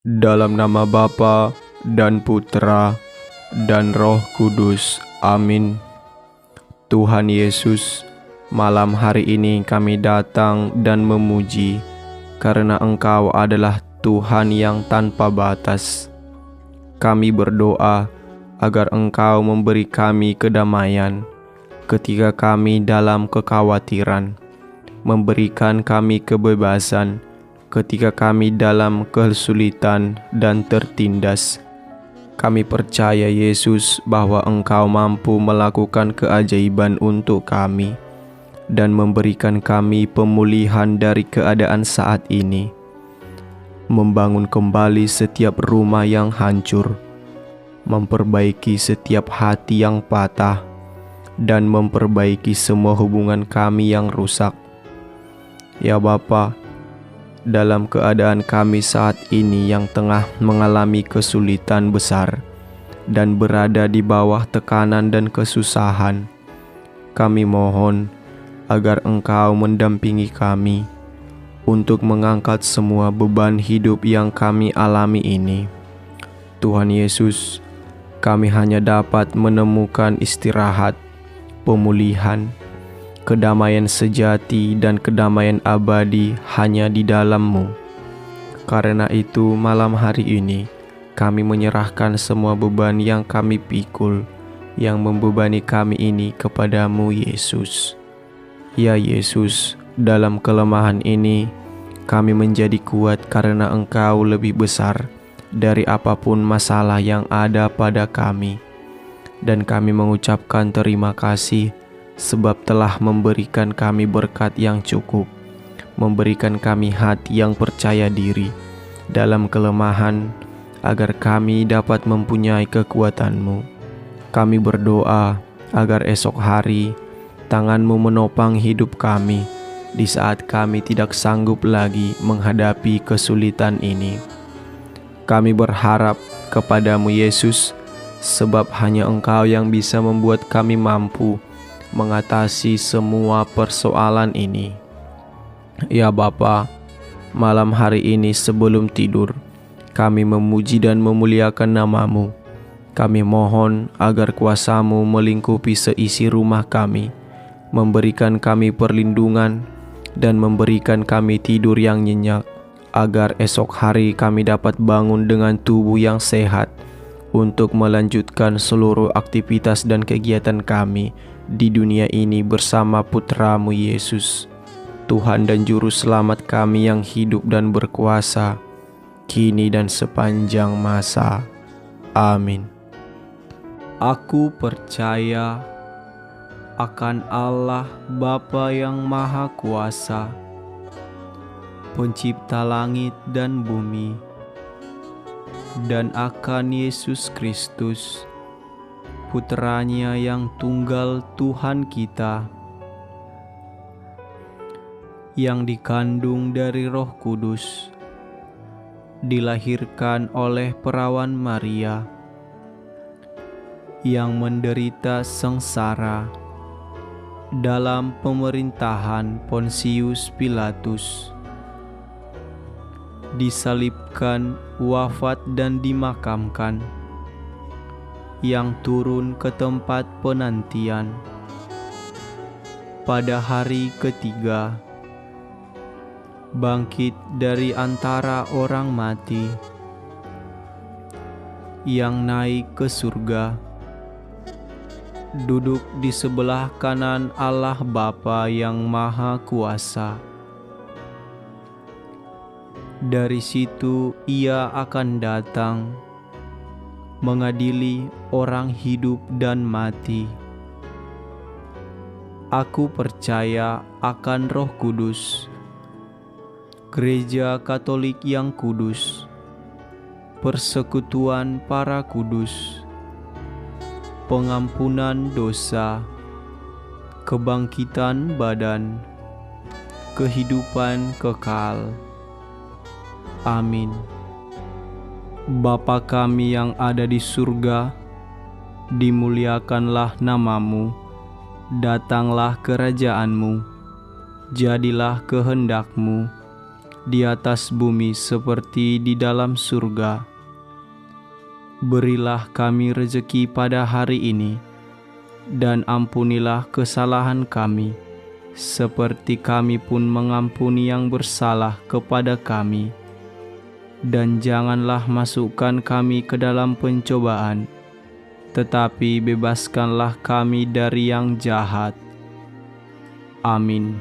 Dalam nama Bapa dan Putra dan Roh Kudus. Amin. Tuhan Yesus, malam hari ini kami datang dan memuji karena Engkau adalah Tuhan yang tanpa batas. Kami berdoa agar Engkau memberi kami kedamaian ketika kami dalam kekhawatiran, memberikan kami kebebasan ketika kami dalam kesulitan dan tertindas. Kami percaya Yesus bahwa Engkau mampu melakukan keajaiban untuk kami dan memberikan kami pemulihan dari keadaan saat ini, membangun kembali setiap rumah yang hancur, memperbaiki setiap hati yang patah, dan memperbaiki semua hubungan kami yang rusak. Ya Bapa, dalam keadaan kami saat ini yang tengah mengalami kesulitan besar dan berada di bawah tekanan dan kesusahan, kami mohon agar Engkau mendampingi kami untuk mengangkat semua beban hidup yang kami alami ini. Tuhan Yesus, kami hanya dapat menemukan istirahat, pemulihan, kedamaian sejati dan kedamaian abadi hanya di dalam-Mu. Karena itu malam hari ini kami menyerahkan semua beban yang kami pikul, yang membebani kami ini kepada-Mu Yesus. Ya Yesus, dalam kelemahan ini kami menjadi kuat karena Engkau lebih besar dari apapun masalah yang ada pada kami. Dan kami mengucapkan terima kasih sebab telah memberikan kami berkat yang cukup, memberikan kami hati yang percaya diri dalam kelemahan, agar kami dapat mempunyai kekuatan-Mu. Kami berdoa agar esok hari tangan-Mu menopang hidup kami di saat kami tidak sanggup lagi menghadapi kesulitan ini. Kami berharap kepada-Mu Yesus, sebab hanya Engkau yang bisa membuat kami mampu mengatasi semua persoalan ini. Ya Bapa, malam hari ini sebelum tidur, kami memuji dan memuliakan nama-Mu. Kami mohon agar kuasa-Mu melingkupi seisi rumah kami, memberikan kami perlindungan, dan memberikan kami tidur yang nyenyak, agar esok hari kami dapat bangun dengan tubuh yang sehat untuk melanjutkan seluruh aktivitas dan kegiatan kami di dunia ini bersama Putra-Mu Yesus, Tuhan dan Juru Selamat kami yang hidup dan berkuasa, kini dan sepanjang masa. Amin. Aku percaya akan Allah Bapa yang Maha Kuasa, Pencipta langit dan bumi, dan akan Yesus Kristus, Putranya yang tunggal Tuhan kita, yang dikandung dari Roh Kudus, dilahirkan oleh perawan Maria, yang menderita sengsara dalam pemerintahan Pontius Pilatus, disalibkan, wafat dan dimakamkan, yang turun ke tempat penantian. Pada hari ketiga, bangkit dari antara orang mati, yang naik ke surga, duduk di sebelah kanan Allah Bapa yang Maha Kuasa. Dari situ Ia akan datang mengadili orang hidup dan mati. Aku percaya akan Roh Kudus, Gereja Katolik yang kudus, persekutuan para kudus, pengampunan dosa, kebangkitan badan, kehidupan kekal. Amin. Bapa kami yang ada di surga, dimuliakanlah nama-Mu, datanglah kerajaan-Mu, jadilah kehendak-Mu di atas bumi seperti di dalam surga. Berilah kami rezeki pada hari ini, dan ampunilah kesalahan kami, seperti kami pun mengampuni yang bersalah kepada kami. Dan janganlah masukkan kami ke dalam pencobaan, tetapi bebaskanlah kami dari yang jahat. Amin.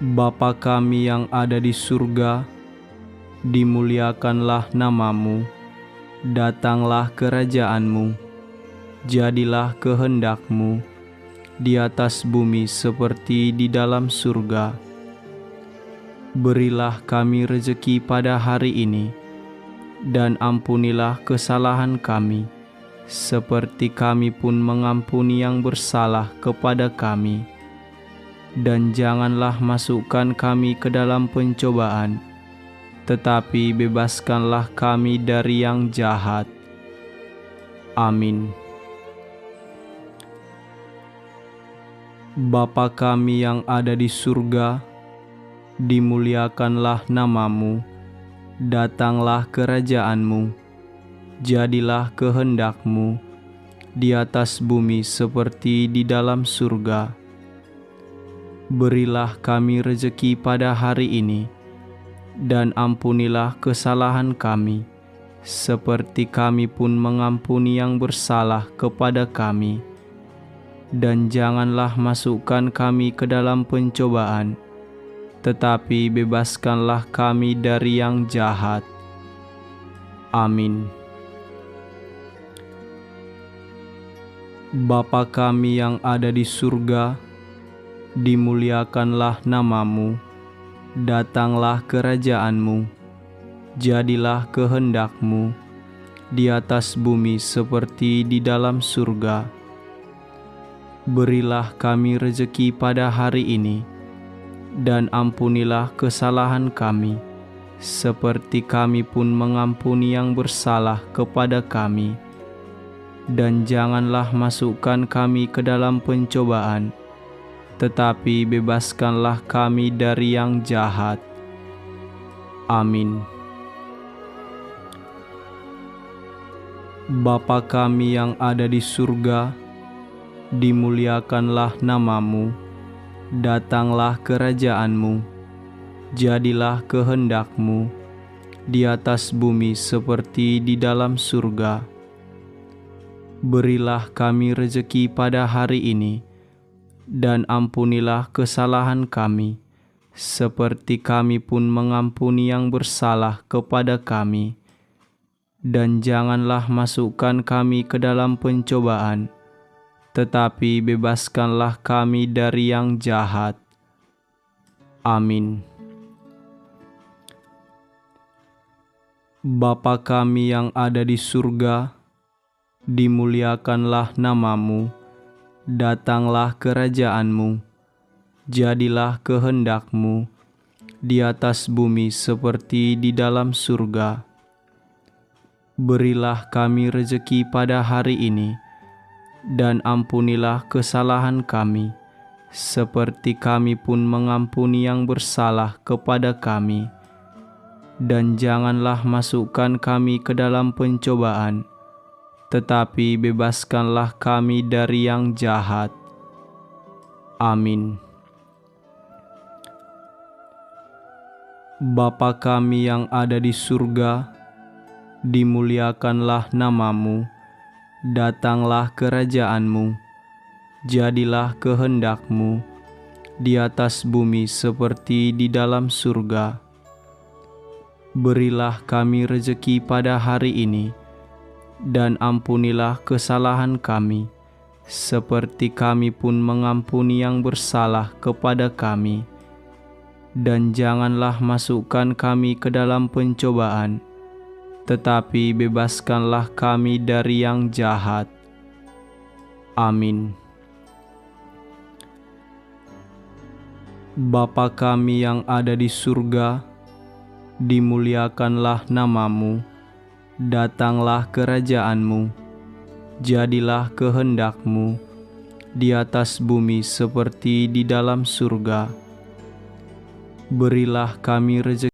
Bapa kami yang ada di surga, dimuliakanlah nama-Mu, datanglah kerajaan-Mu, jadilah kehendak-Mu di atas bumi seperti di dalam surga. Berilah kami rezeki pada hari ini, dan ampunilah kesalahan kami, seperti kami pun mengampuni yang bersalah kepada kami. Dan janganlah masukkan kami ke dalam pencobaan, tetapi bebaskanlah kami dari yang jahat. Amin. Bapa kami yang ada di surga, dimuliakanlah nama-Mu, datanglah kerajaan-Mu, jadilah kehendak-Mu di atas bumi seperti di dalam surga. Berilah kami rezeki pada hari ini, dan ampunilah kesalahan kami, seperti kami pun mengampuni yang bersalah kepada kami. Dan janganlah masukkan kami ke dalam pencobaan, tetapi bebaskanlah kami dari yang jahat. Amin. Bapa kami yang ada di surga, dimuliakanlah nama-Mu, datanglah kerajaan-Mu, jadilah kehendak-Mu di atas bumi seperti di dalam surga. Berilah kami rezeki pada hari ini, dan ampunilah kesalahan kami, seperti kami pun mengampuni yang bersalah kepada kami. Dan janganlah masukkan kami ke dalam pencobaan, tetapi bebaskanlah kami dari yang jahat. Amin. Bapa kami yang ada di surga, dimuliakanlah nama-Mu, datanglah kerajaan-Mu, jadilah kehendak-Mu di atas bumi seperti di dalam surga. Berilah kami rezeki pada hari ini, dan ampunilah kesalahan kami, seperti kami pun mengampuni yang bersalah kepada kami. Dan janganlah masukkan kami ke dalam pencobaan, tetapi bebaskanlah kami dari yang jahat. Amin. Bapa kami yang ada di surga, dimuliakanlah nama-Mu, datanglah kerajaan-Mu, jadilah kehendak-Mu di atas bumi seperti di dalam surga. Berilah kami rezeki pada hari ini, dan ampunilah kesalahan kami, seperti kami pun mengampuni yang bersalah kepada kami. Dan janganlah masukkan kami ke dalam pencobaan, tetapi bebaskanlah kami dari yang jahat. Amin. Bapa kami yang ada di surga, dimuliakanlah nama-Mu, datanglah kerajaan-Mu, jadilah kehendak-Mu di atas bumi seperti di dalam surga. Berilah kami rezeki pada hari ini, dan ampunilah kesalahan kami, seperti kami pun mengampuni yang bersalah kepada kami. Dan janganlah masukkan kami ke dalam pencobaan, tetapi bebaskanlah kami dari yang jahat. Amin. Bapa kami yang ada di surga, dimuliakanlah nama-Mu, datanglah kerajaan-Mu, jadilah kehendak-Mu di atas bumi seperti di dalam surga. berilah kami rezeki